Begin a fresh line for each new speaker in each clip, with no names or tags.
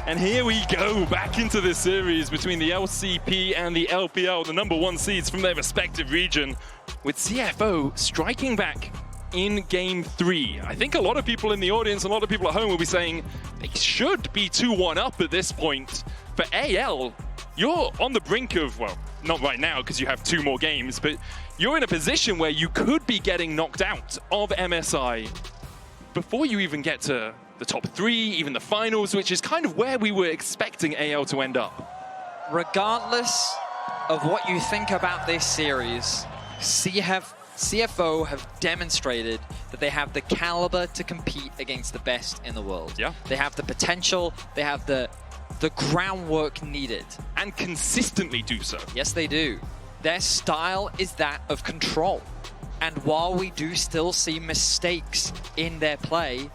And here we go, back into the series between the LCP and the LPL, the #1 seeds from their respective region, with CFO striking back in Game 3. I think a lot of people in the audience, a lot of people at home will be saying they should be 2-1 up at this point. For AL, you're on the brink of, well, not right now because you have 2 more games, but you're in a position where you could be getting knocked out of MSI before you even get to the top 3, even the finals, which is kind of where we were expecting AL to end up.
Regardless of what you think about this series, CFO have demonstrated that they have the caliber to compete against the best in the world.
Yeah.
They have the potential, they have the groundwork needed.
And consistently do so.
Yes, they do. Their style is that of control. And while we do still see mistakes in their play,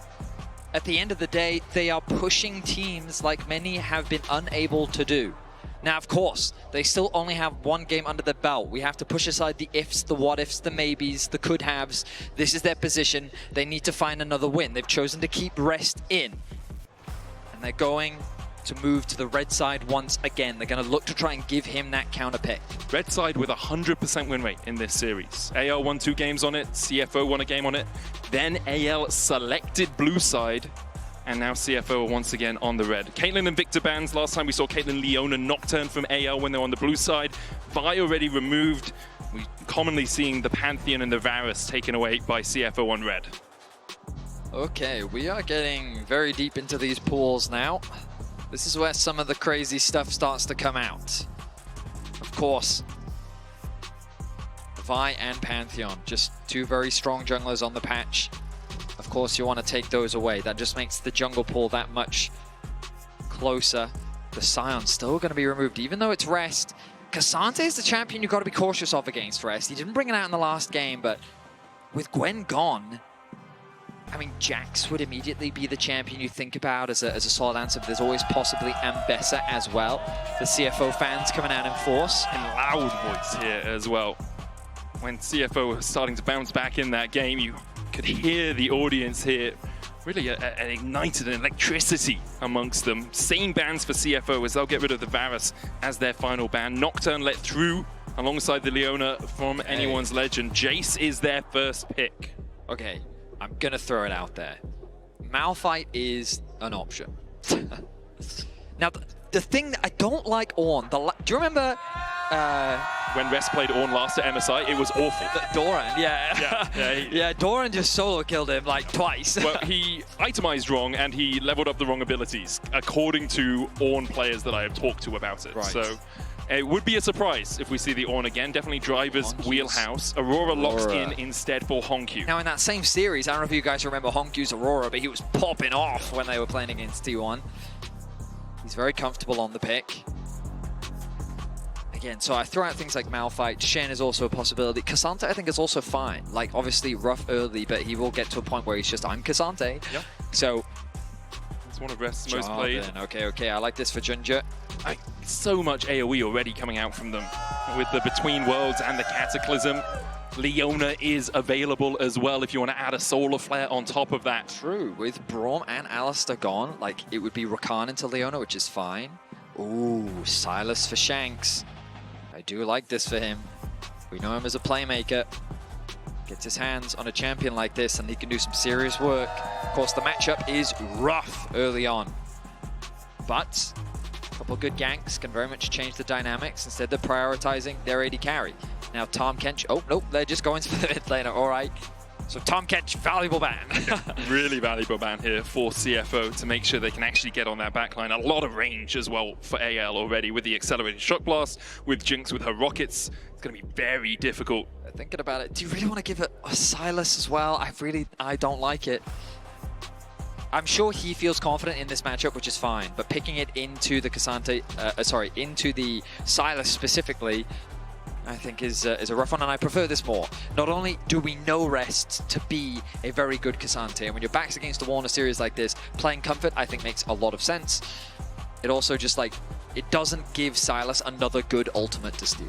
at the end of the day, they are pushing teams like many have been unable to do. Now, of course, they still only have 1 game under their belt. We have to push aside the ifs, the what-ifs, the maybes, the could-haves. This is their position. They need to find another win. They've chosen to keep Rest in. And they're going to move to the red side once again. They're going to look to try and give him that counter pick.
Red side with a 100% win rate in this series. AL won 2 games on it, CFO won a game on it. Then AL selected blue side. And now CFO are once again on the red. Caitlyn and Victor bans. Last time we saw Caitlyn, Leona, Nocturne from AL when they're on the blue side. Vi already removed. We're commonly seeing the Pantheon and the Varus taken away by CFO on red.
Okay, we are getting very deep into these pools now. This is where some of the crazy stuff starts to come out. Of course, Vi and Pantheon, just 2 very strong junglers on the patch. Of course, you want to take those away. That just makes the jungle pool that much closer. The Scion's still going to be removed, even though it's Rest. K'Sante is the champion you've got to be cautious of against Rest. He didn't bring it out in the last game, but with Gwen gone, I mean, Jax would immediately be the champion you think about as a solid answer, but there's always possibly Ambessa as well. The CFO fans coming out in force.
And loud voice here as well. When CFO was starting to bounce back in that game, you could hear the audience here. Really an ignited electricity amongst them. Same bans for CFO as they'll get rid of the Varus as their final ban. Nocturne let through alongside the Leona from anyone's legend. Jace is their first pick.
Okay, I'm going to throw it out there. Malphite is an option. Now, the thing that I don't like Ornn, do you remember...
when Rest played Ornn last at MSI, it was awful.
Doran, yeah. Yeah, Doran just solo killed him like twice.
Well, he itemized wrong and he leveled up the wrong abilities, according to Ornn players that I have talked to about it.
Right.
So it would be a surprise if we see the Ornn again. Definitely Driver's wheelhouse. Aurora locks in instead for Honku.
Now, in that same series, I don't know if you guys remember Honku's Aurora, but he was popping off when they were playing against T1. He's very comfortable on the pick. Again, so I throw out things like Malphite. Shen is also a possibility. K'Sante, I think, is also fine. Like, obviously rough early, but he will get to a point where he's just, I'm K'Sante.
Yep.
So,
it's one of Rest's most played.
Okay, I like this for Ginger.
So much AoE already coming out from them. With the Between Worlds and the Cataclysm. Leona is available as well if you want to add a Solar Flare on top of that.
True. With Braum and Alistair gone, like, it would be Rakan into Leona, which is fine. Ooh, Silas for Shanks. I do like this for him. We know him as a playmaker. Gets his hands on a champion like this and he can do some serious work. Of course, the matchup is rough early on. But a couple of good ganks can very much change the dynamics. Instead, they're prioritizing their AD carry. Now, Tom Kench, oh, nope, they're just going for the mid laner. All right. So Tom Kench, valuable ban.
Really valuable ban here for CFO to make sure they can actually get on that backline. A lot of range as well for AL already with the accelerated shock blast, with Jinx with her rockets. It's going to be very difficult.
Thinking about it, do you really want to give it a Silas as well? I don't like it. I'm sure he feels confident in this matchup, which is fine, but picking it into the K'Sante, into the Silas specifically, I think is a rough one, and I prefer this more. Not only do we know Rest to be a very good K'Sante, and when your back's against the wall in a series like this, playing Comfort I think makes a lot of sense. It also just like, it doesn't give Silas another good ultimate to steal.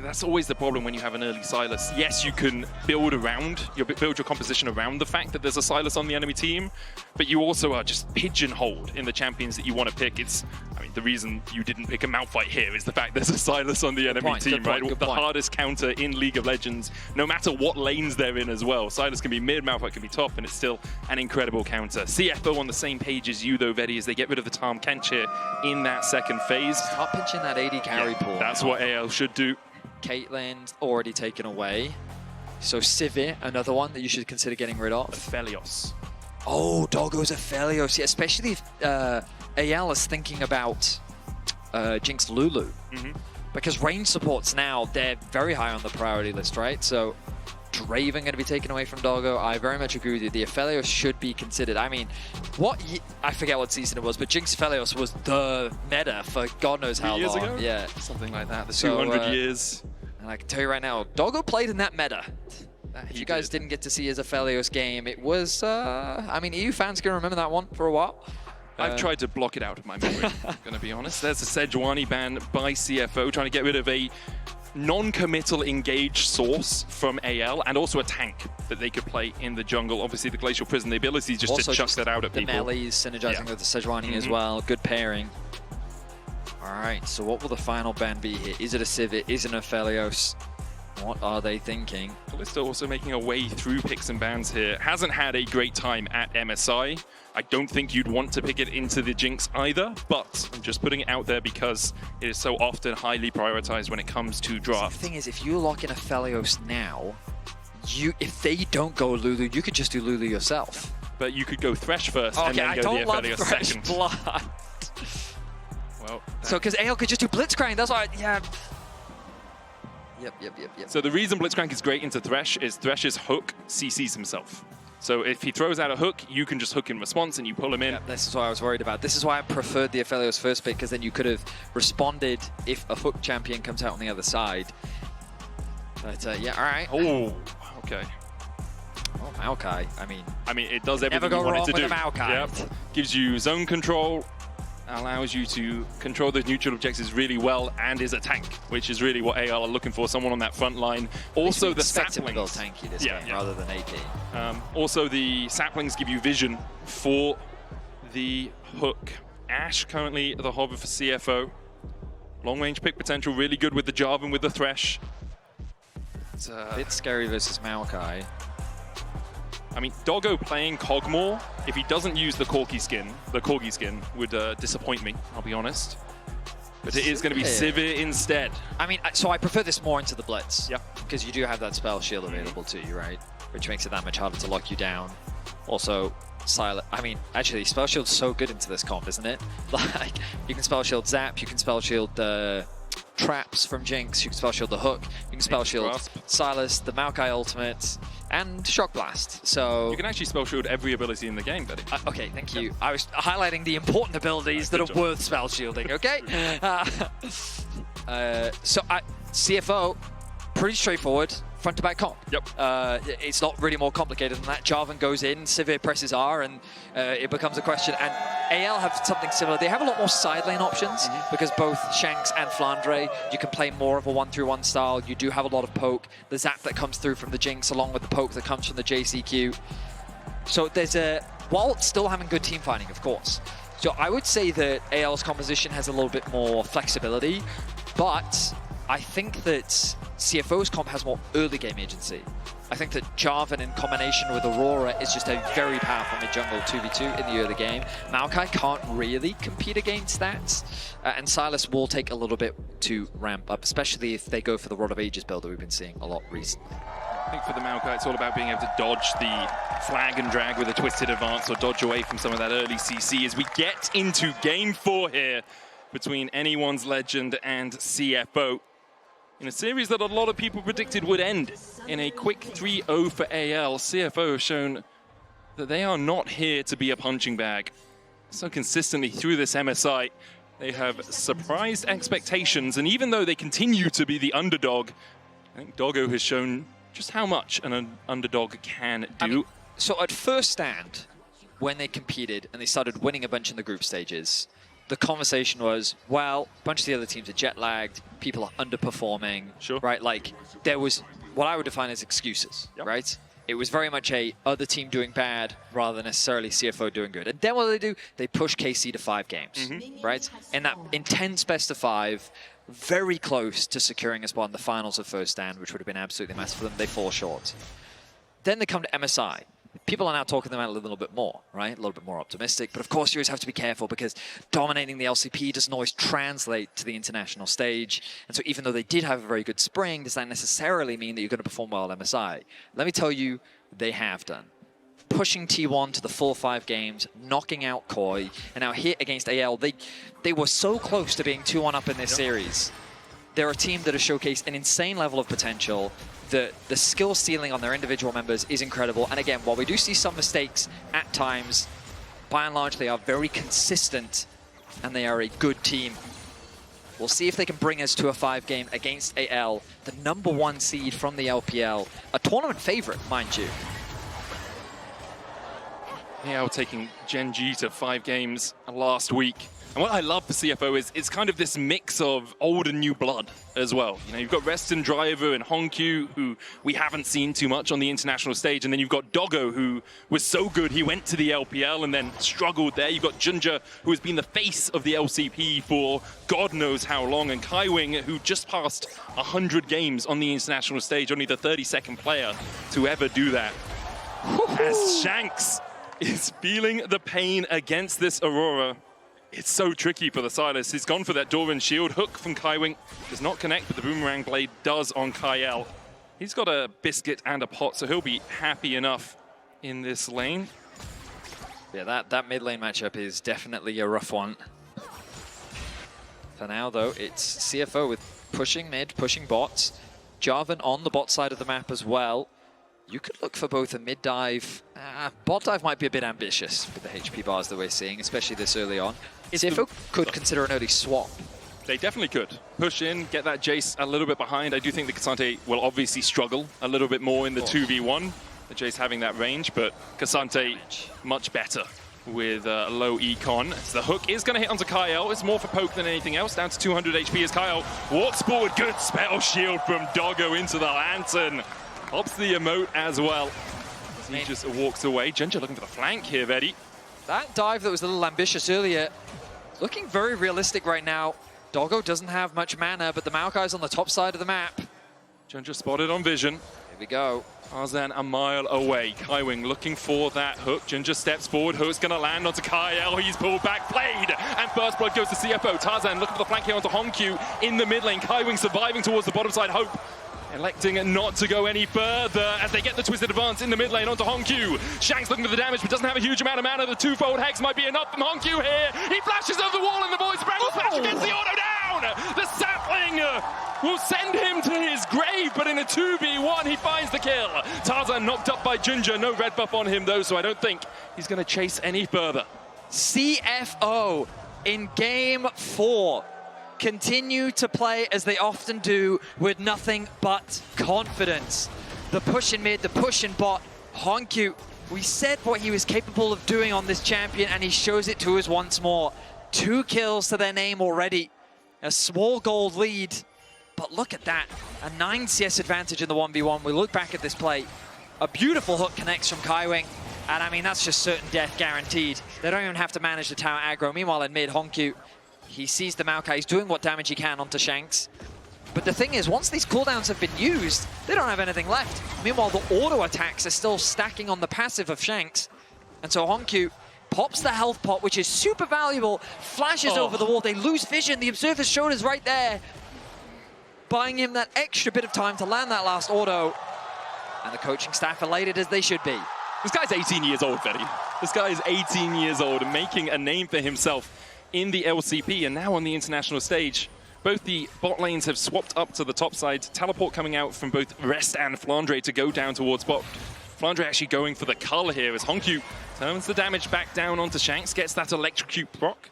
that's always the problem when you have an early Sylas. Yes, you can build your composition around the fact that there's a Sylas on the enemy team, but you also are just pigeonholed in the champions that you want to pick. I mean, the reason you didn't pick a Malphite here is the fact there's a Sylas on the enemy team, right? The hardest counter in League of Legends, no matter what lanes they're in as well. Sylas can be mid, Malphite can be top, and it's still an incredible counter. CFO on the same page as you, though, Vedi, as they get rid of the Tahm Kench here in that second phase.
Start pinching that AD carry pool.
That's what AL should do.
Caitlyn's already taken away. So Sivir, another one that you should consider getting rid of.
Aphelios.
Oh, Doggo's Aphelios. Yeah, especially if AL is thinking about Jinx Lulu. Because range supports now, they're very high on the priority list, right? So Draven going to be taken away from Doggo. I very much agree with you. The Aphelios should be considered. I mean, I forget what season it was, but Jinx Aphelios was the meta for God knows how long.
Years ago?
Yeah.
Something like that. The 200 years.
And I can tell you right now, Doggo played in that meta. If you guys didn't get to see his Aphelios game, it was, I mean, EU fans can remember that one for a while.
I've tried to block it out of my memory, I'm going to be honest. There's a Sejuani ban by CFO, trying to get rid of a non-committal engage source from AL, and also a tank that they could play in the jungle. Obviously, the Glacial Prison, the ability just
also
to chuck that out at people.
The melees synergizing with the Sejuani as well. Good pairing. All right, so what will the final ban be here? Is it a Sivir? Is it an Aphelios? What are they thinking? Kalista
also making a way through picks and bans here. Hasn't had a great time at MSI. I don't think you'd want to pick it into the Jinx either, but I'm just putting it out there because it is so often highly prioritized when it comes to draft.
The thing is, if you lock in Aphelios now, if they don't go Lulu, you could just do Lulu yourself.
But you could go Thresh first and then go the Aphelios second.
Blood.
Well,
so because AL could just do Blitzcrank, that's why, yeah. Yep.
So the reason Blitzcrank is great into Thresh is Thresh's hook CCs himself. So if he throws out a hook, you can just hook in response and you pull him in.
Yep, this is what I was worried about. This is why I preferred the Aphelios first pick, because then you could have responded if a hook champion comes out on the other side. But yeah, all right.
Oh, okay.
Oh, Maokai. I mean,
it does everything you want it to do.
Never go wrong with a Maokai.
Yep. Gives you zone control, allows you to control those neutral objectives really well, and is a tank, which is really what AL are looking for, someone on that front line. Also, the saplings.
Tanky this game rather than AP.
Also, the saplings give you vision for the hook. Ashe currently the hover for CFO. Long range pick potential, really good with the Jarvan, with the Thresh. It's
a bit scary versus Maokai.
I mean, Doggo playing Kog'Maw, if he doesn't use the Corgi skin would disappoint me, I'll be honest. But it is going to be Sivir instead.
I mean, so I prefer this more into the Blitz.
Yeah.
Because you do have that spell shield available to you, right? Which makes it that much harder to lock you down. Also, silent. I mean, actually, spell shield's so good into this comp, isn't it? Like, you can spell shield Zap, you can spell shield traps from Jinx, you can spell shield the hook, you can spell shield Sylas, the Maokai ultimate, and Shock Blast. So
you can actually spell shield every ability in the game, buddy.
Okay, thank you. I was highlighting the important abilities that are worth spell shielding, okay? CFO, pretty straightforward. Front to back comp.
Yep.
It's not really more complicated than that. Jarvan goes in, Sivir presses R, and it becomes a question. And AL have something similar. They have a lot more side lane options because both Shanks and Flandre, you can play more of a 1-through-1 style. You do have a lot of poke. The zap that comes through from the Jinx along with the poke that comes from the JCQ. So there's while still having good team fighting, of course. So I would say that AL's composition has a little bit more flexibility, but I think that CFO's comp has more early game agency. I think that Jarvan in combination with Aurora is just a very powerful mid-jungle 2v2 in the early game. Maokai can't really compete against that, and Sylas will take a little bit to ramp up, especially if they go for the Rod of Ages build that we've been seeing a lot recently.
I think for the Maokai, it's all about being able to dodge the flag and drag with a twisted advance or dodge away from some of that early CC as we get into Game 4 here between Anyone's Legend and CFO. In a series that a lot of people predicted would end in a quick 3-0 for AL, CFO have shown that they are not here to be a punching bag. So consistently through this MSI, they have surprised expectations, and even though they continue to be the underdog, I think Doggo has shown just how much an underdog can do.
I mean, so at first stand, when they competed and they started winning a bunch in the group stages, the conversation was, well, a bunch of the other teams are jet lagged, people are underperforming,
Sure.
right? Like, there was what I would define as excuses, right? It was very much a other team doing bad rather than necessarily CFO doing good. And then what do? They push KC to 5 games, right? And that intense best of 5, very close to securing a spot in the finals of first stand, which would have been absolutely massive for them. They fall short. Then they come to MSI. People are now talking them out a little bit more, right? A little bit more optimistic. But of course, you always have to be careful because dominating the LCP doesn't always translate to the international stage. And so even though they did have a very good spring, does that necessarily mean that you're going to perform well at MSI? Let me tell you, they have done. Pushing T1 to the full 5 games, knocking out Koi, and now here against AL, they were so close to being 2-1 up in this series. They're a team that has showcased an insane level of potential. The skill ceiling on their individual members is incredible. And again, while we do see some mistakes at times, by and large, they are very consistent and they are a good team. We'll see if they can bring us to a 5-game against AL, the #1 seed from the LPL, a tournament favorite, mind you.
AL taking Gen G to 5 games last week. And what I love for CFO is it's kind of this mix of old and new blood as well. You know, you've got Reston Driver and Honkyu, who we haven't seen too much on the international stage. And then you've got Doggo, who was so good, he went to the LPL and then struggled there. You've got Junja, who has been the face of the LCP for God knows how long. And Kaiwing, who just passed 100 games on the international stage, only the 32nd player to ever do that. As Shanks is feeling the pain against this Aurora. It's so tricky for the Silas. He's gone for that Doran shield. Hook from Kaiwing does not connect, but the Boomerang Blade does on Kyle. He's got a biscuit and a pot, so he'll be happy enough in this lane.
Yeah, that mid lane matchup is definitely a rough one. For now, though, it's CFO with pushing mid, pushing bots. Jarvan on the bot side of the map as well. You could look for both a mid dive. Bot dive might be a bit ambitious with the HP bars that we're seeing, especially this early on. CFO could consider an early swap.
They definitely could. Push in, get that Jace a little bit behind. I do think the Cassante will obviously struggle a little bit more in the 2v1. The Jace having that range, but Cassante much better with low econ. So the hook is going to hit onto Kyle. It's more for poke than anything else. Down to 200 HP as Kyle walks forward. Good spell shield from Doggo into the Lantern. Pops the emote as well. He just walks away. Junja looking for the flank here, Vetti.
That dive that was a little ambitious earlier, looking very realistic right now. Doggo doesn't have much mana, but the Maokai's on the top side of the map.
Junja spotted on vision.
Here we go.
Tarzan a mile away. Kaiwing looking for that hook. Junja steps forward. Hook's going to land onto Kyle. He's pulled back. Played. And first blood goes to CFO. Tarzan looking for the flank here onto Honkyu in the mid lane. Kaiwing surviving towards the bottom side. Hope electing not to go any further as they get the twisted advance in the mid lane onto Honkyu. Shanks looking for the damage, but doesn't have a huge amount of mana. The twofold hex might be enough from Honkyu here. He flashes over the wall in the void. Spraggle Smash gets the auto down. The sapling will send him to his grave, but in a 2v1, he finds the kill. Tarzan knocked up by Junja. No red buff on him, though, so I don't think he's going to chase any further.
CFO in game 4. Continue to play as they often do with nothing but confidence. The push in mid, the push in bot. Honkyu, we said what he was capable of doing on this champion and he shows it to us once more. 2 kills to their name already. A small gold lead, but look at that. A 9 CS advantage in the 1v1. We look back at this play. A beautiful hook connects from Kaiwing. And I mean, that's just certain death guaranteed. They don't even have to manage the tower aggro. Meanwhile, in mid, Honkyu, he sees the Maokai, he's doing what damage he can onto Shanks. But the thing is, once these cooldowns have been used, they don't have anything left. Meanwhile, the auto attacks are still stacking on the passive of Shanks. And so Honkyu pops the health pot, which is super valuable, flashes over the wall. They lose vision. The Observer's shoulders right there, buying him that extra bit of time to land that last auto. And the coaching staff elated as they should be.
This guy's 18 years old, Vetti. This guy is 18 years old and making a name for himself in the LCP and now on the international stage. Both the bot lanes have swapped up to the top side. Teleport coming out from both Rest and Flandre to go down towards bot. Flandre actually going for the cull here as Honkyu turns the damage back down onto Shanks, gets that electrocute proc,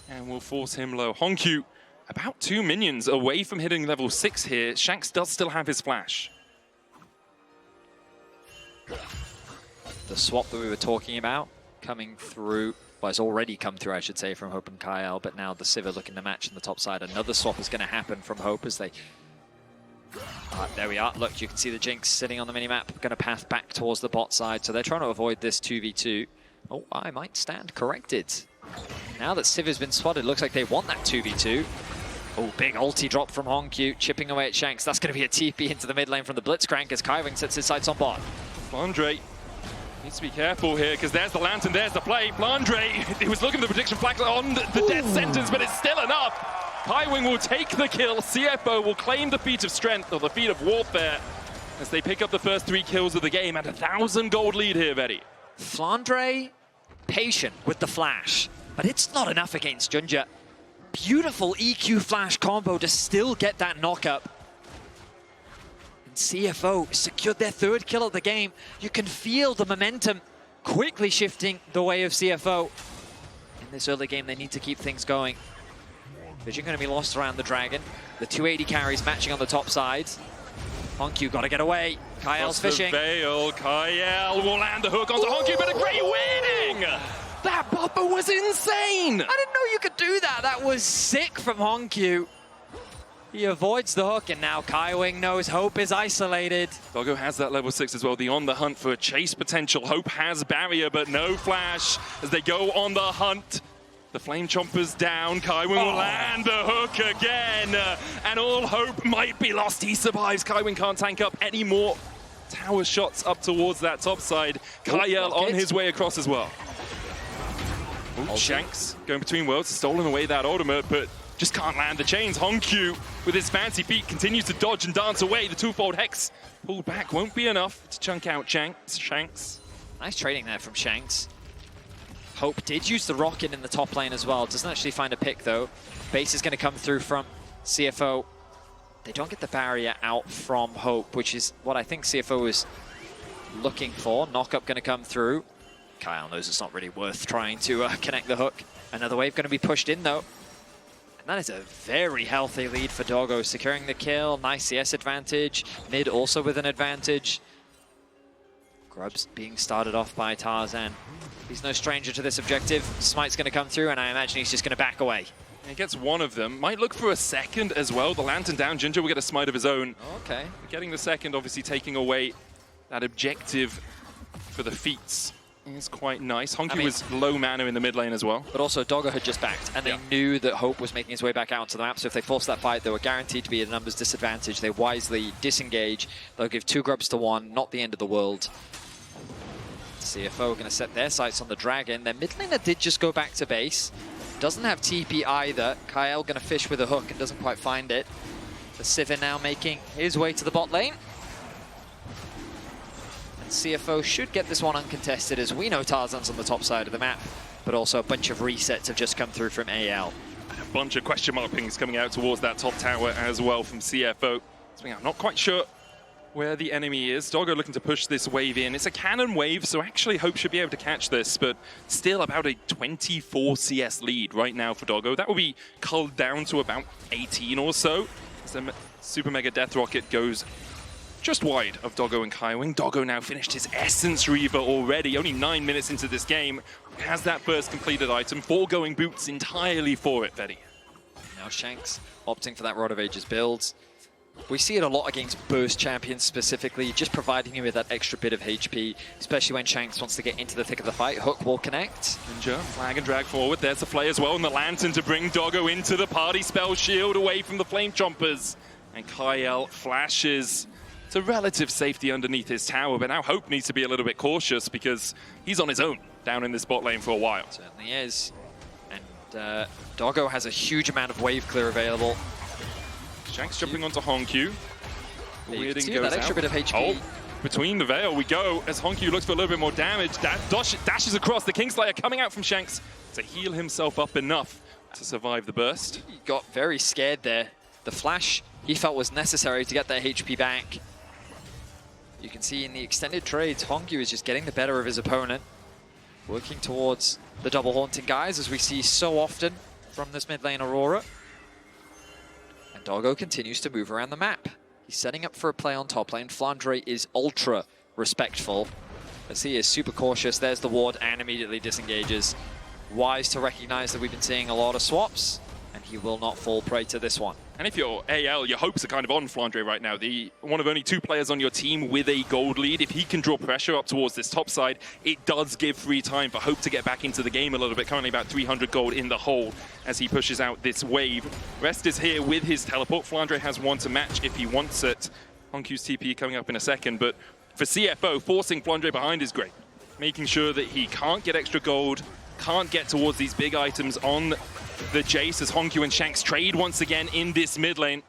and will force him low. Honkyu about 2 minions away from hitting level 6 here. Shanks does still have his flash.
The swap that we were talking about coming through Well, it's already come through, I should say, from Hope and Kyle, but now the Sivir looking to match on the top side. Another swap is going to happen from Hope as they... there we are. Look, you can see the Jinx sitting on the minimap, going to path back towards the bot side. So they're trying to avoid this 2v2. Oh, I might stand corrected. Now that Sivir's been spotted, looks like they want that 2v2. Oh, big ulti drop from Honkyu, chipping away at Shanks. That's going to be a TP into the mid lane from the Blitzcrank as Kaiwing sets his sights on bot.
Flandre needs to be careful here because there's the Lantern, there's the play. Flandre, he was looking for the prediction flag on the death sentence, but it's still enough. Kaiwing will take the kill. CFO will claim the feat of strength, or the feat of warfare, as they pick up the first 3 kills of the game and a 1,000 gold lead here, Vetti.
Flandre, patient with the flash, but it's not enough against Junja. Beautiful EQ flash combo to still get that knockup. And CFO secured their 3rd kill of the game. You can feel the momentum quickly shifting the way of CFO. In this early game, they need to keep things going. Vision going to be lost around the Dragon. The 280 carries matching on the top side. Honkyu got to get away. Kyle's fishing.
Veil. Kyle will land the hook onto Honkyu, but a great winning! That buffer was insane!
I didn't know you could do that. That was sick from Honkyu. He avoids the hook, and now Kaiwing knows Hope is isolated.
Doggo has that level 6 as well, the on the hunt for a chase potential. Hope has barrier, but no flash as they go on the hunt. The Flame Chomper's down, Kaiwing will land the hook again, and all hope might be lost. He survives, Kaiwing can't tank up any more tower shots up towards that top side. Kyle on his way across as well. Ooh, Shanks going between worlds, stolen away that ultimate, but just can't land the chains. Honkyu, with his fancy feet, continues to dodge and dance away. The 2-fold Hex pulled back won't be enough to chunk out Shanks.
Nice trading there from Shanks. Hope did use the rocket in the top lane as well. Doesn't actually find a pick, though. Base is going to come through from CFO. They don't get the barrier out from Hope, which is what I think CFO is looking for. Knockup going to come through. Kyle knows it's not really worth trying to connect the hook. Another wave going to be pushed in, though. And that is a very healthy lead for Doggo, securing the kill. Nice CS advantage. Mid also with an advantage. Grubs being started off by Tarzan. He's no stranger to this objective. Smite's going to come through, and I imagine he's just going to back away.
He gets one of them. Might look for a second as well. The Lantern down. Ginger will get a smite of his own.
Okay.
Getting the second, obviously taking away that objective for the feats is quite nice. Honkyu was low mana in the mid lane as well.
But also, Doggo had just backed, and they knew that Hope was making his way back out onto the map, so if they forced that fight, they were guaranteed to be at a numbers disadvantage. They wisely disengage. They'll give 2 grubs to 1, not the end of the world. CFO going to set their sights on the Dragon. Their mid laner did just go back to base. Doesn't have TP either. Kyle going to fish with a hook and doesn't quite find it. The Sivir now making his way to the bot lane. And CFO should get this one uncontested, as we know Tarzan's on the top side of the map, but also a bunch of resets have just come through from AL.
And a bunch of question mark pings coming out towards that top tower as well from CFO. So I'm not quite sure where the enemy is. Doggo looking to push this wave in. It's a cannon wave, so actually Hope should be able to catch this, but still about a 24 CS lead right now for Doggo. That will be culled down to about 18 or so. As the Super Mega Death Rocket goes just wide of Doggo and Kaiwing. Doggo now finished his Essence Reaver already, only 9 minutes into this game. Has that first completed item, foregoing boots entirely for it, Vetti.
Now Shanks opting for that Rod of Ages build. We see it a lot against burst champions specifically, just providing you with that extra bit of HP, especially when Shanks wants to get into the thick of the fight. Hook will connect.
Ninja, flag and drag forward. There's the play as well, and the Lantern to bring Doggo into the party. Spell shield away from the Flame Chompers. And Kyle flashes to relative safety underneath his tower, but now Hope needs to be a little bit cautious because he's on his own down in this bot lane for a while.
Certainly is. And Doggo has a huge amount of wave clear available.
Shanks jumping onto Honkyu.
Weirding goes that extra bit of HP.
Oh, between the Veil we go as Honkyu looks for a little bit more damage. Dashes across. The Kingslayer coming out from Shanks to heal himself up enough to survive the burst.
He got very scared there. The flash he felt was necessary to get that HP back. You can see in the extended trades, Honkyu is just getting the better of his opponent. Working towards the double haunting guys, as we see so often from this mid lane Aurora. And Doggo continues to move around the map. He's setting up for a play on top lane. Flandre is ultra respectful, as he is super cautious. There's the ward and immediately disengages. wise to recognize that we've been seeing a lot of swaps, and he will not fall prey to this one.
And if you're AL, your hopes are kind of on Flandre right now. One of only 2 players on your team with a gold lead. If he can draw pressure up towards this top side, it does give free time for Hope to get back into the game a little bit. Currently about 300 gold in the hole as he pushes out this wave. Rest is here with his teleport. Flandre has one to match if he wants it. Honkyu's TP coming up in a second, but for CFO, forcing Flandre behind is great. Making sure that he can't get extra gold, can't get towards these big items on the Jace as Honkyu and Shanks trade once again in this mid lane.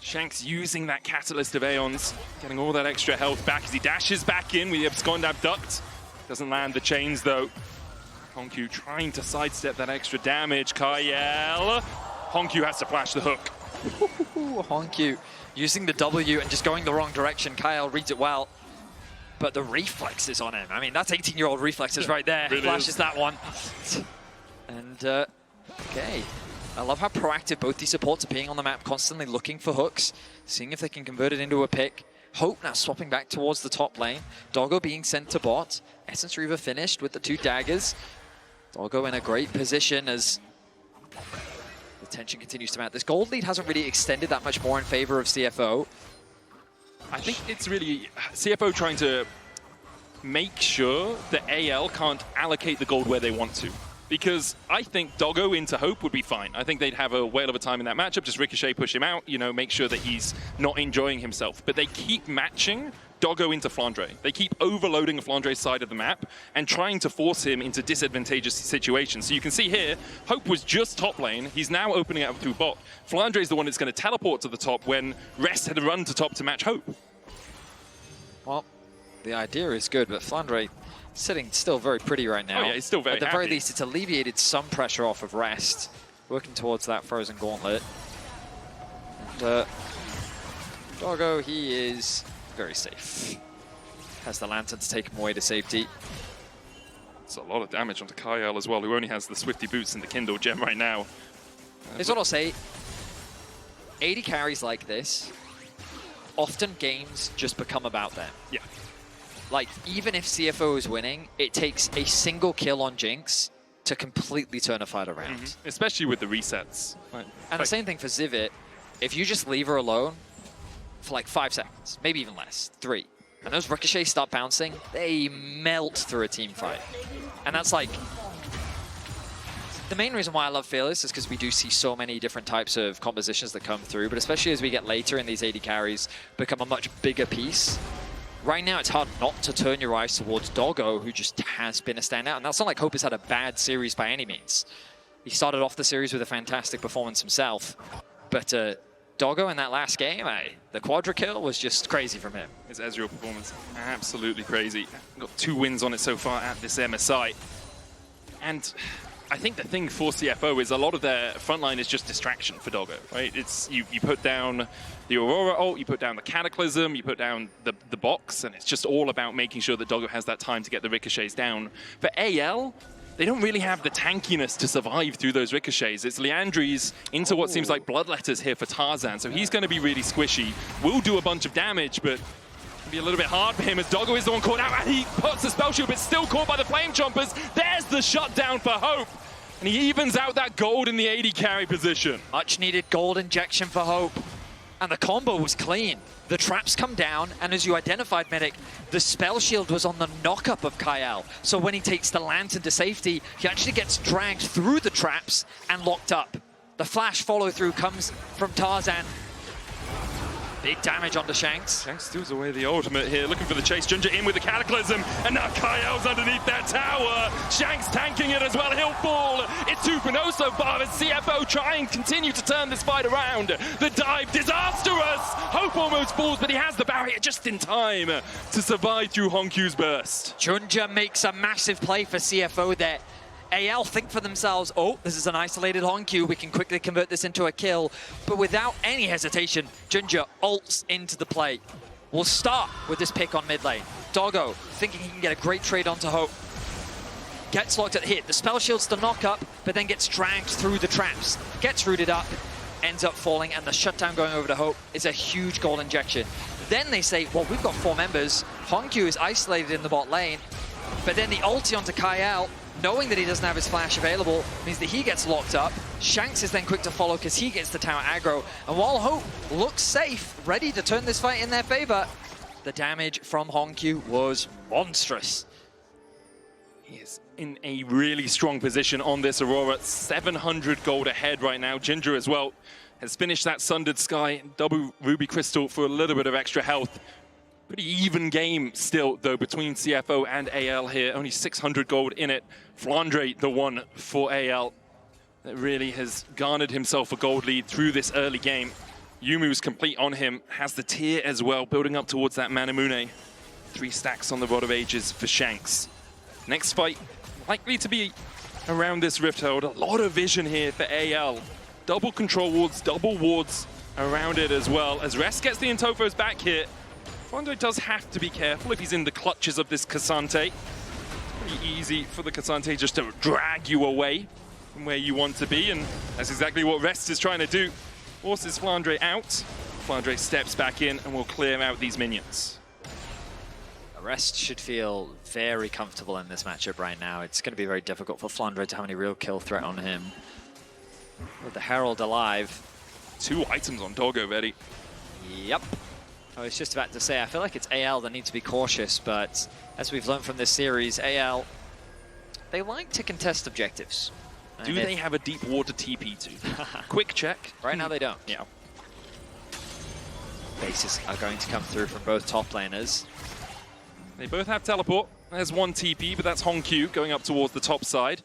Shanks using that Catalyst of Aeons, getting all that extra health back as he dashes back in with the Abscond Abduct. Doesn't land the chains though. Honkyu trying to sidestep that extra damage. Kyle. Honkyu has to flash the hook.
Honkyu using the W and just going the wrong direction. Kyle reads it well, but the reflexes on him. I mean, that's 18-year-old reflexes right there.
Really
Flashes that one. And okay. I love how proactive both these supports are being on the map, constantly looking for hooks, seeing if they can convert it into a pick. Hope now swapping back towards the top lane. Doggo being sent to bot. Essence Reaver finished with the 2 daggers. Doggo in a great position as the tension continues to mount. This gold lead hasn't really extended that much more in favor of CFO.
I think it's really CFO trying to make sure that AL can't allocate the gold where they want to. Because I think Doggo into Hope would be fine. I think they'd have a whale of a time in that matchup. Just Ricochet, push him out, you know, make sure that he's not enjoying himself. But they keep matching Doggo into Flandre. They keep overloading Flandre's side of the map and trying to force him into disadvantageous situations. So you can see here, Hope was just top lane. He's now opening it up through bot. Flandre is the one that's going to teleport to the top when Rest had run to top to match Hope.
Well, the idea is good, but Flandre sitting still very pretty right now.
Oh yeah, he's still very
At the
happy.
very least, it's alleviated some pressure off of Rest. Working towards that Frozen Gauntlet. And Doggo, he is very safe. Has the Lantern to take him away to safety.
It's a lot of damage onto Kyle as well, who only has the Swifty Boots and the Kindle gem right now.
Here's what I'll say. 80 carries like this, often games just become about them.
Yeah.
Like, even if CFO is winning, it takes a single kill on Jinx to completely turn a fight around.
Especially with the resets.
And the same thing for Zivit. If you just leave her alone for like 5 seconds, maybe even less, 3, and those ricochets start bouncing, they melt through a team fight. And that's like... The main reason why I love Fearless is because we do see so many different types of compositions that come through, but especially as we get later in these 80 carries, become a much bigger piece. Right now, it's hard not to turn your eyes towards Doggo, who just has been a standout. And that's not like Hope has had a bad series by any means. He started off the series with a fantastic performance himself. But Doggo in that last game, the quadra kill was just crazy from him.
His Ezreal performance, absolutely crazy. Got 2 wins on it so far at this MSI. And I think the thing for CFO is a lot of their frontline is just distraction for Doggo, right? It's you put down the Aurora ult, you put down the Cataclysm, you put down the box, and it's just all about making sure that Doggo has that time to get the ricochets down. For AL, they don't really have the tankiness to survive through those ricochets. It's Leandri's into what seems like bloodletters here for Tarzan, so he's going to be really squishy. Will do a bunch of damage, but it'll be a little bit hard for him as Doggo is the one caught out, and he puts the spell shield, but still caught by the Flame Chompers. There's the shutdown for Hope, and he evens out that gold in the 80 carry position.
Much needed gold injection for Hope. And the combo was clean. The traps come down, and as you identified, Medic, the spell shield was on the knock-up of Kyle. So when he takes the Lantern to safety, he actually gets dragged through the traps and locked up. The flash follow-through comes from Tarzan. Big damage onto Shanks.
Shanks steals away the ultimate here, looking for the chase. Ginger in with the Cataclysm, and now Kyle's underneath that tower. Shanks tanking it as well, he'll fall. It's 2-0 so far as CFO try and continue to turn this fight around. The dive, disastrous! Hope almost falls, but he has the barrier just in time to survive through Honkyu's burst.
Junja makes a massive play for CFO there. AL think for themselves, oh, this is an isolated Honkyu, we can quickly convert this into a kill. But without any hesitation, Ginger ults into the play. We'll start with this pick on mid lane. Doggo thinking he can get a great trade onto Hope. Gets locked at the hit. The spell shield's the knock up, but then gets dragged through the traps. Gets rooted up, ends up falling, and the shutdown going over to Hope is a huge goal injection. Then they say, well, we've got 4 members. Honkyu is isolated in the bot lane, but then the ulti onto Kyle knowing that he doesn't have his flash available means that he gets locked up. Shanks is then quick to follow because he gets the tower aggro. And while Hope looks safe, ready to turn this fight in their favor, the damage from Hongkyu was monstrous.
He is in a really strong position on this Aurora. 700 gold ahead right now. Ginger as well has finished that Sundered Sky. Double Ruby Crystal for a little bit of extra health. Pretty even game still, though, between CFO and AL here. Only 600 gold in it. Flandre, the one for AL, that really has garnered himself a gold lead through this early game. Yumu's complete on him, has the tier as well, building up towards that Manamune. 3 stacks on the Rod of Ages for Shanks. Next fight, likely to be around this Rift Herald. A lot of vision here for AL. Double control wards, double wards around it as well. As Rest gets the Intofos back here, Flandre does have to be careful if he's in the clutches of this Cassante. It's pretty easy for the Cassante just to drag you away from where you want to be, and that's exactly what Rest is trying to do. Forces Flandre out. Flandre steps back in and will clear out these minions.
Rest should feel very comfortable in this matchup right now. It's going to be very difficult for Flandre to have any real kill threat on him. With the Herald alive.
2 items on Doggo, Betty.
Yep. I was just about to say, I feel like it's AL that needs to be cautious, but as we've learned from this series, AL, they like to contest objectives.
Do they have a deep water TP too? Quick check.
Right now they don't.
Yeah.
Bases are going to come through from both top laners.
They both have teleport. There's one TP, but that's Hongkyu going up towards the top side.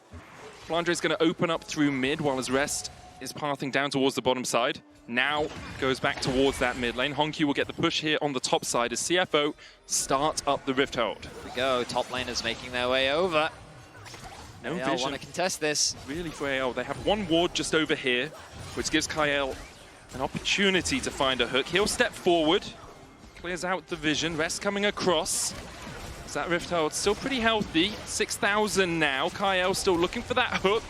Flandre's going to open up through mid while his Rest is pathing down towards the bottom side. Now goes back towards that mid lane. Hongkyu will get the push here on the top side as CFO start up the Rift Herald.
Here we go. Top laners making their way over.
No
AL
vision.
want to contest this.
Really for AL. They have one ward just over here, which gives Kael an opportunity to find a hook. He'll step forward, clears out the vision. Rest coming across. Is that Rift Herald still pretty healthy? 6,000 now. Kael still looking for that hook.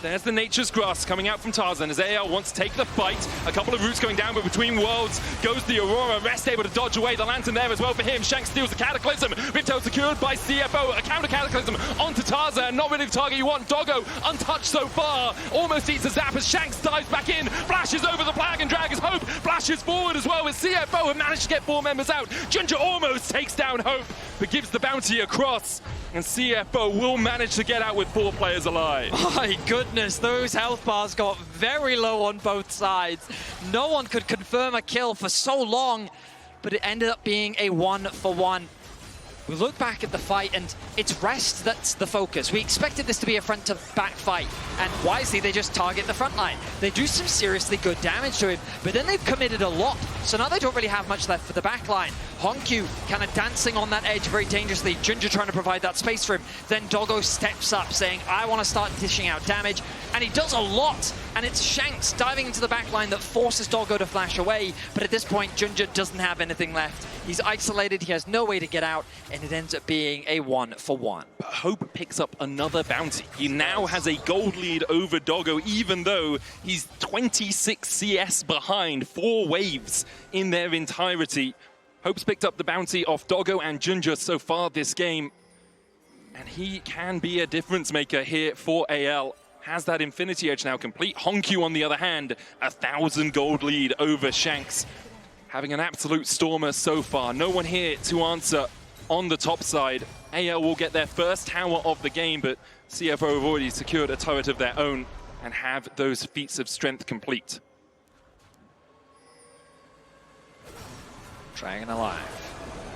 There's the Nature's Grasp coming out from Tarzan as AL wants to take the fight. A couple of roots going down, but between worlds goes the Aurora. Rest able to dodge away. The Lantern there as well for him. Shanks steals the Cataclysm. Rift Herald secured by CFO. A counter Cataclysm onto Tarzan. Not really the target you want. Doggo untouched so far. Almost eats a zap as Shanks dives back in. Flashes over the flag and drag as Hope flashes forward as well as CFO have managed to get 4 members out. Ginger almost takes down Hope, but gives the bounty across. And CFO will manage to get out with 4 players alive.
My goodness, those health bars got very low on both sides. No one could confirm a kill for so long, but it ended up being a 1-for-1. We look back at the fight and it's Rest that's the focus. We expected this to be a front to back fight, and wisely they just target the front line. They do some seriously good damage to him, but then they've committed a lot, so now they don't really have much left for the back line. Hongkyu kind of dancing on that edge very dangerously. Ginger trying to provide that space for him. Then Doggo steps up saying, I want to start dishing out damage. And he does a lot. And it's Shanks diving into the back line that forces Doggo to flash away. But at this point, Ginger doesn't have anything left. He's isolated. He has no way to get out. And it ends up being a 1-for-1.
Hope picks up another bounty. He now has a gold lead over Doggo, even though he's 26 CS behind. 4 waves in their entirety. Hope's picked up the bounty off Doggo and Ginger so far this game. And he can be a difference maker here for AL. Has that Infinity Edge now complete. Hongkyu, on the other hand, 1,000 gold lead over Shanks. Having an absolute stormer so far. No one here to answer on the top side. AL will get their first tower of the game, but CFO have already secured a turret of their own and have those feats of strength complete.
Dragon alive.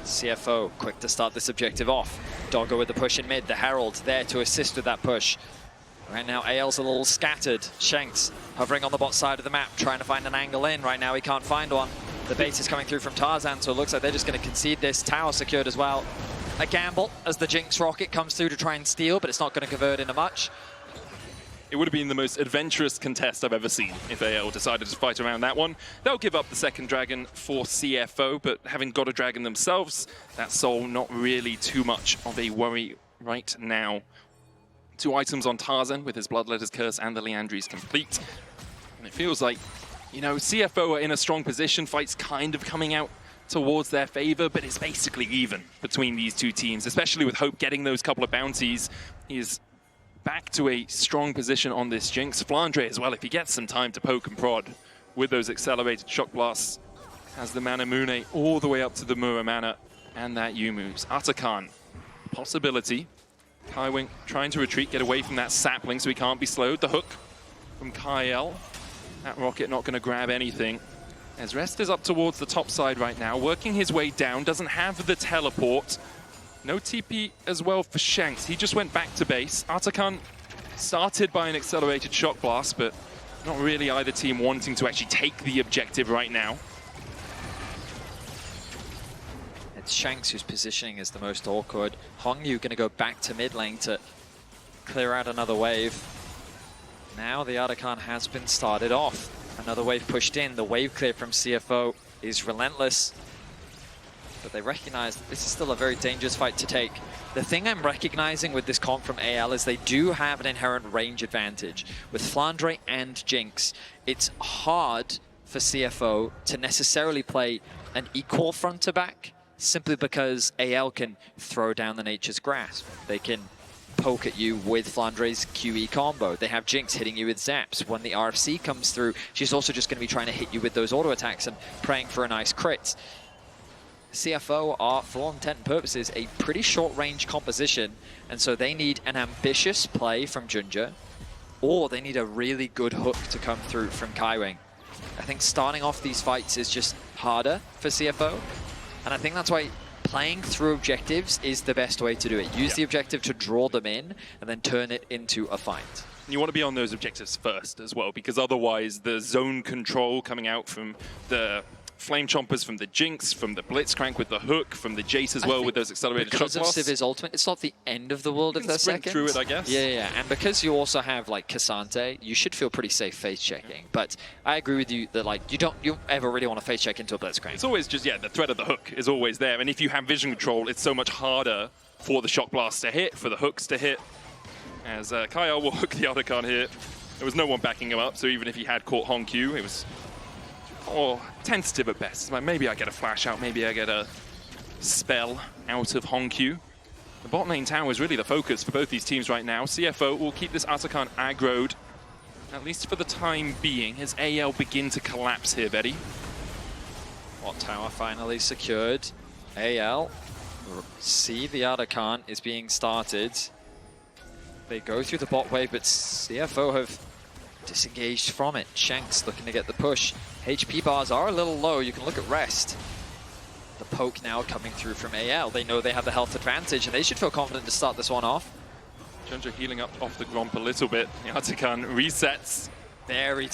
CFO quick to start this objective off. Doggo with the push in mid. The Herald there to assist with that push. Right now, AL's a little scattered. Shanks hovering on the bot side of the map, trying to find an angle in. Right now, he can't find one. The base is coming through from Tarzan, so it looks like they're just going to concede this. Tower secured as well. A gamble as the Jinx rocket comes through to try and steal, but it's not going to convert into much.
It would have been the most adventurous contest I've ever seen if AL decided to fight around that one. They'll give up the second dragon for CFO, but having got a dragon themselves, that Soul not really too much of a worry right now. 2 items on Tarzan with his Bloodletter's Curse and the Liandry's complete. And it feels like, you know, CFO are in a strong position. Fight's kind of coming out towards their favor, but it's basically even between these 2 teams, especially with Hope getting those couple of bounties. He is back to a strong position on this Jinx. Flandre as well, if he gets some time to poke and prod with those accelerated shock blasts, has the Mana Mune all the way up to the Muramana and that U moves. Atakan, possibility. Kaiwing trying to retreat, get away from that sapling so he can't be slowed. The hook from Kyle. That rocket not going to grab anything. As Rest is up towards the top side right now, working his way down, doesn't have the teleport. No TP as well for Shanks. He just went back to base. Atakan started by an accelerated shock blast, but not really either team wanting to actually take the objective right now.
It's Shanks whose positioning is the most awkward. Hongyu going to go back to mid lane to clear out another wave. Now the Atakan has been started off. Another wave pushed in. The wave clear from CFO is relentless. But they recognize that this is still a very dangerous fight to take. The thing I'm recognizing with this comp from AL is they do have an inherent range advantage. With Flandre and Jinx, it's hard for CFO to necessarily play an equal front to back, simply because AL can throw down the Nature's Grasp. They can poke at you with Flandre's QE combo. They have Jinx hitting you with zaps. When the RFC comes through, she's also just going to be trying to hit you with those auto attacks and praying for a nice crit. CFO are, for all intent and purposes, a pretty short-range composition, and so they need an ambitious play from Junja, or they need a really good hook to come through from Kaiwing. I think starting off these fights is just harder for CFO, and I think that's why playing through objectives is the best way to do it. Use the objective to draw them in, and then turn it into a fight.
You want to be on those objectives first as well, because otherwise the zone control coming out from the Flame Chompers, from the Jinx, from the Blitzcrank with the hook, from the Jace as well with those accelerated shock blasts.
Because of Civi's ultimate, it's not the end of the world if they're second.
Through it, I guess.
Yeah, and because you also have like Cassante, you should feel pretty safe face checking. But I agree with you that like you don't ever really want to face check into a Blitzcrank.
It's always just the threat of the hook is always there, and if you have vision control, it's so much harder for the shock blast to hit, for the hooks to hit. As Kyle will hook the other card here. There was no one backing him up, so even if he had caught Hongyu, it was tentative at best. It's like maybe I get a flash out, maybe I get a spell out of Hongyu. The bot lane tower is really the focus for both these teams right now. CFO will keep this Atakan aggroed, at least for the time being, as AL begin to collapse here, Betty.
Bot tower finally secured. AL see the Atakan is being started. They go through the bot wave, but CFO have disengaged from it. Shanks looking to get the push. HP bars are a little low. You can look at Rest. The poke now coming through from AL. They know they have the health advantage, and they should feel confident to start this one off.
Junja healing up off the Gromp a little bit. The Atakan resets.
Very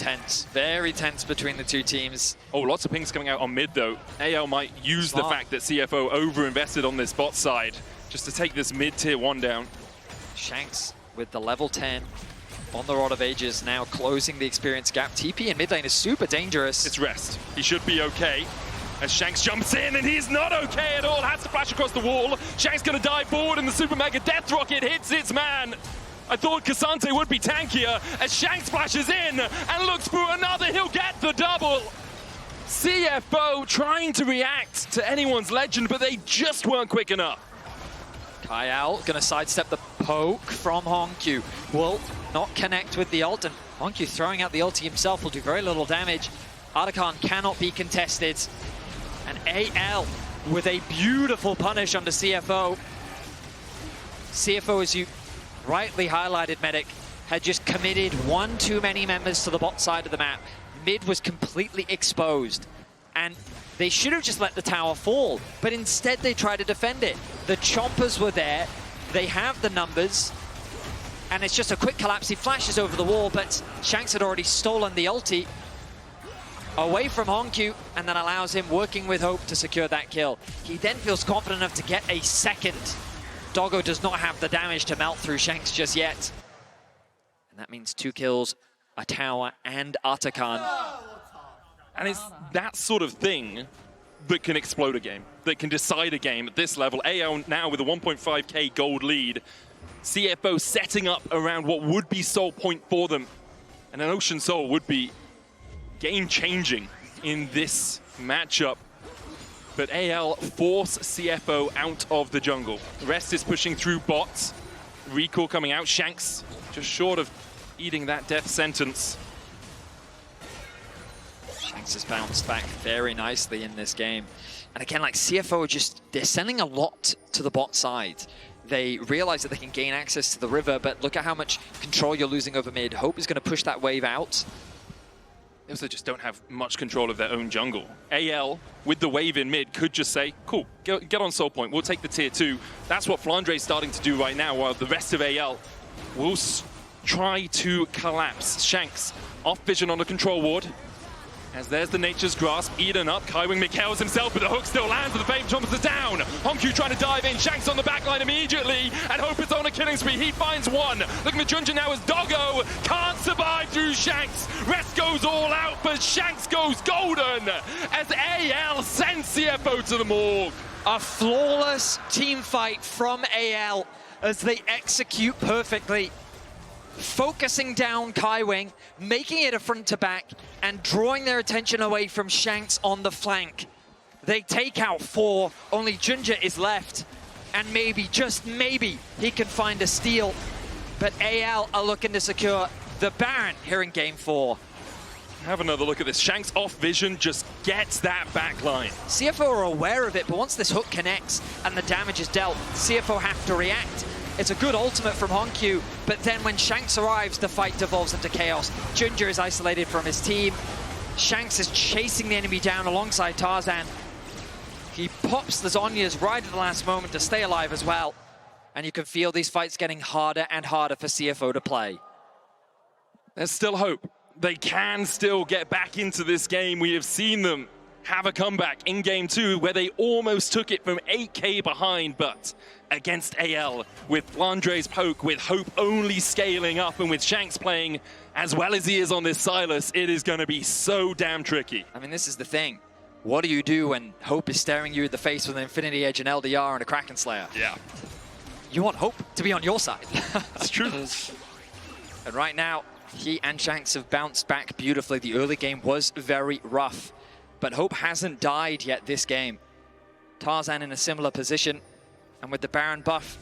tense between the two teams.
Oh, lots of pings coming out on mid, though. AL might use the fact that CFO over-invested on this bot side just to take this mid-tier 1 down.
Shanks with the level 10 on the Rod of Ages, now closing the experience gap. TP in mid lane is super dangerous.
It's Rest. He should be okay. As Shanks jumps in, and he's not okay at all. Has to flash across the wall. Shanks gonna dive forward, and the Super Mega Death Rocket hits its man. I thought Cassante would be tankier as Shanks flashes in and looks for another. He'll get the double. CFO trying to react to anyone's legend, but they just weren't quick enough.
Kyle gonna sidestep the poke from Hongyu. Will not connect with the ult, and Hongyu throwing out the ulti himself will do very little damage. Atakan cannot be contested. And AL with a beautiful punish onto CFO. CFO, as you rightly highlighted, Medic, had just committed one too many members to the bot side of the map. Mid was completely exposed, and they should have just let the tower fall, but instead they tried to defend it. The Chompers were there, they have the numbers, and it's just a quick collapse. He flashes over the wall, but Shanks had already stolen the ulti away from Hongyu, and that allows him, working with Hope, to secure that kill. He then feels confident enough to get a second. Doggo does not have the damage to melt through Shanks just yet. And that means 2 kills, a tower, and Atakan.
And it's that sort of thing that can explode a game, that can decide a game at this level. AL now with a 1.5k gold lead. CFO setting up around what would be Soul Point for them. And an Ocean Soul would be game-changing in this matchup. But AL force CFO out of the jungle. Rest is pushing through bots. recall coming out. Shanks just short of eating that death sentence.
Shanks has bounced back very nicely in this game. And again, like CFO they're sending a lot to the bot side. They realize that they can gain access to the river, but look at how much control you're losing over mid. Hope is going to push that wave out.
They also just don't have much control of their own jungle. AL, with the wave in mid, could just say, cool, get on soul point, we'll take the tier 2. That's what Flandre's starting to do right now, while the rest of AL will try to collapse. Shanks, off vision on the control ward. As there's the Nature's Grasp, eaten up. Kaiwing Mikhails himself, but the hook still lands, and the Fame Chompers are down. Honku trying to dive in. Shanks on the backline immediately, and Hope is on a killing spree. He finds one. Looking at Junja now as Doggo can't survive through Shanks. Rest goes all out, but Shanks goes golden as AL sends CFO to the morgue.
A flawless team fight from AL as they execute perfectly. Focusing down Kaiwing, making it a front to back, and drawing their attention away from Shanks on the flank. They take out 4, only Junja is left, and maybe, just maybe, he can find a steal. But AL are looking to secure the Baron here in game 4.
Have another look at this. Shanks off vision just gets that backline.
CFO are aware of it, but once this hook connects and the damage is dealt, CFO have to react. It's a good ultimate from Honku, but then when Shanks arrives, the fight devolves into chaos. Junja is isolated from his team. Shanks is chasing the enemy down alongside Tarzan. He pops the Zhonya's right at the last moment to stay alive as well. And you can feel these fights getting harder and harder for CFO to play.
There's still hope. They can still get back into this game. We have seen them have a comeback in game 2 where they almost took it from 8K behind, but against AL with Flandre's poke, with Hope only scaling up, and with Shanks playing as well as he is on this Silas, it is going to be so damn tricky.
I mean, this is the thing. What do you do when Hope is staring you in the face with an Infinity Edge, an LDR, and a Kraken Slayer?
Yeah.
You want Hope to be on your side.
It's true.
And right now, he and Shanks have bounced back beautifully. The early game was very rough, but Hope hasn't died yet this game. Tarzan in a similar position, and with the Baron buff,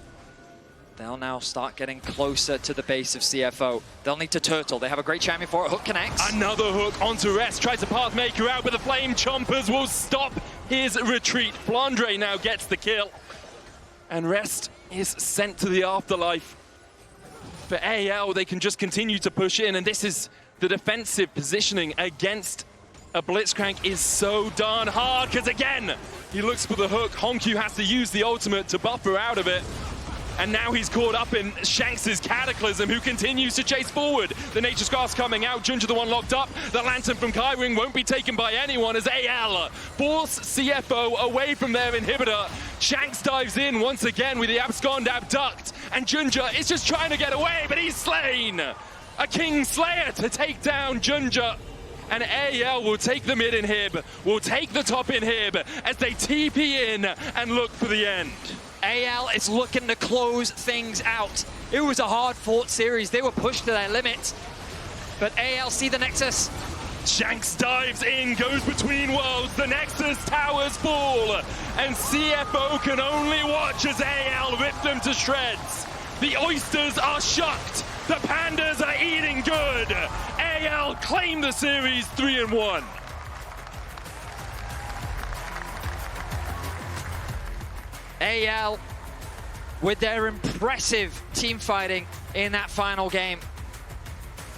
they'll now start getting closer to the base of CFO. They'll need to turtle. They have a great champion for it. Hook connects.
Another hook onto Rest. Tries to Pathmaker out, but the Flame Chompers will stop his retreat. Flandre now gets the kill. And Rest is sent to the afterlife. For AL, they can just continue to push in, and this is the defensive positioning against a Blitzcrank is so darn hard, because again, he looks for the hook. Honku has to use the ultimate to buffer out of it. And now he's caught up in Shanks' Cataclysm, who continues to chase forward. The Nature's Grasp coming out, Junja the one locked up. The Lantern from Kaiwing won't be taken by anyone as AL force CFO away from their inhibitor. Shanks dives in once again with the abscond abduct, and Junja is just trying to get away, but he's slain. A King Slayer to take down Junja. And AL will take the mid inhib, will take the top inhib as they TP in and look for the end.
AL is looking to close things out. It was a hard-fought series. They were pushed to their limit. But AL see the Nexus.
Shanks dives in, goes between worlds. The Nexus towers fall. And CFO can only watch as AL rip them to shreds. The Oysters are shocked. The Pandas are eating good. AL claim the series 3-1.
AL with their impressive team fighting in that final game.